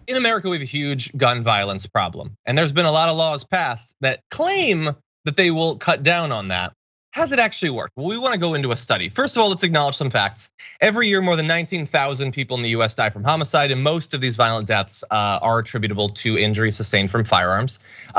in America, we have a huge gun violence problem. And there's been a lot of laws passed that claim that they will cut down on that. Has it actually worked? Well, we wanna go into a study. First of all, let's acknowledge some facts. Every year, more than 19,000 people in the US die from homicide, and most of these violent deaths are attributable to injuries sustained from firearms.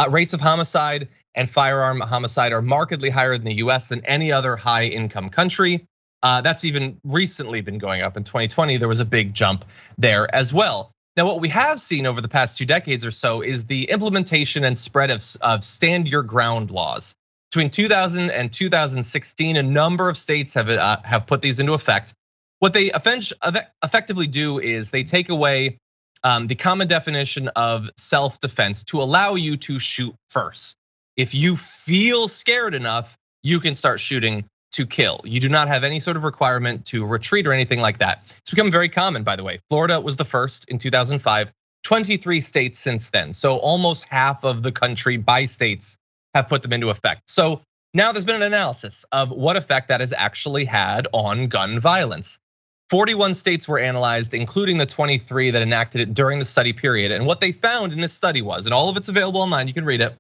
Rates of homicide and firearm homicide are markedly higher in the US than any other high income country. That's even recently been going up. In 2020, there was a big jump there as well. Now, what we have seen over the past 2 decades or so is the implementation and spread of stand your ground laws. Between 2000 and 2016, a number of states have put these into effect. What they effectively do is they take away the common definition of self-defense to allow you to shoot first. If you feel scared enough, you can start shooting to kill. You do not have any sort of requirement to retreat or anything like that. It's become very common, by the way. Florida was the first in 2005, 23 states since then. So almost half of the country by states have put them into effect. So now there's been an analysis of what effect that has actually had on gun violence. 41 states were analyzed, including the 23 that enacted it during the study period. And what they found in this study was, and all of it's available online, you can read it.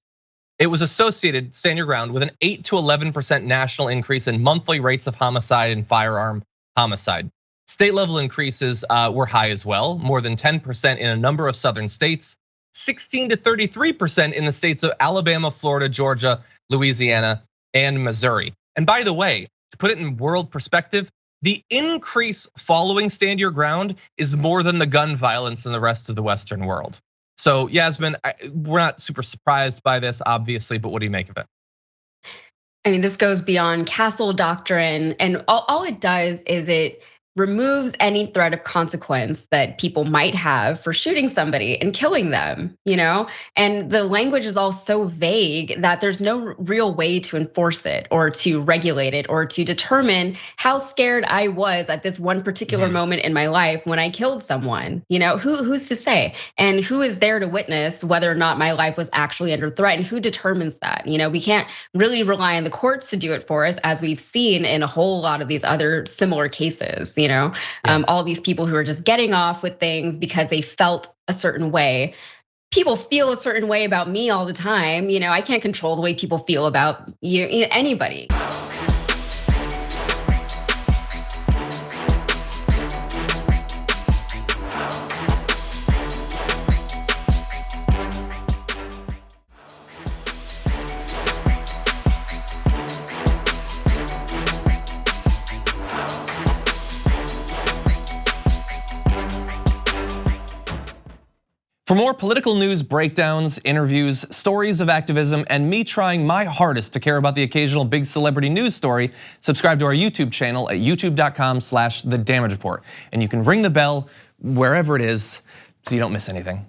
It was associated, stand your ground, with an 8 to 11% national increase in monthly rates of homicide and firearm homicide. State level increases were high as well, more than 10% in a number of southern states, 16 to 33% in the states of Alabama, Florida, Georgia, Louisiana, and Missouri. And by the way, to put it in world perspective, the increase following stand your ground is more than the gun violence in the rest of the Western world. So Yasmin, we're not super surprised by this, obviously, but what do you make of it? I mean, this goes beyond castle doctrine, and all it does is it removes any threat of consequence that people might have for shooting somebody and killing them, And the language is all so vague that there's no real way to enforce it or to regulate it or to determine how scared I was at this one particular moment in my life when I killed someone. Who's to say? And who is there to witness whether or not my life was actually under threat, and who determines that? We can't really rely on the courts to do it for us, as we've seen in a whole lot of these other similar cases. All these people who are just getting off with things because they felt a certain way. People feel a certain way about me all the time. I can't control the way people feel about anybody. For more political news, breakdowns, interviews, stories of activism, and me trying my hardest to care about the occasional big celebrity news story, subscribe to our YouTube channel at youtube.com/thedamagereport. And you can ring the bell wherever it is so you don't miss anything.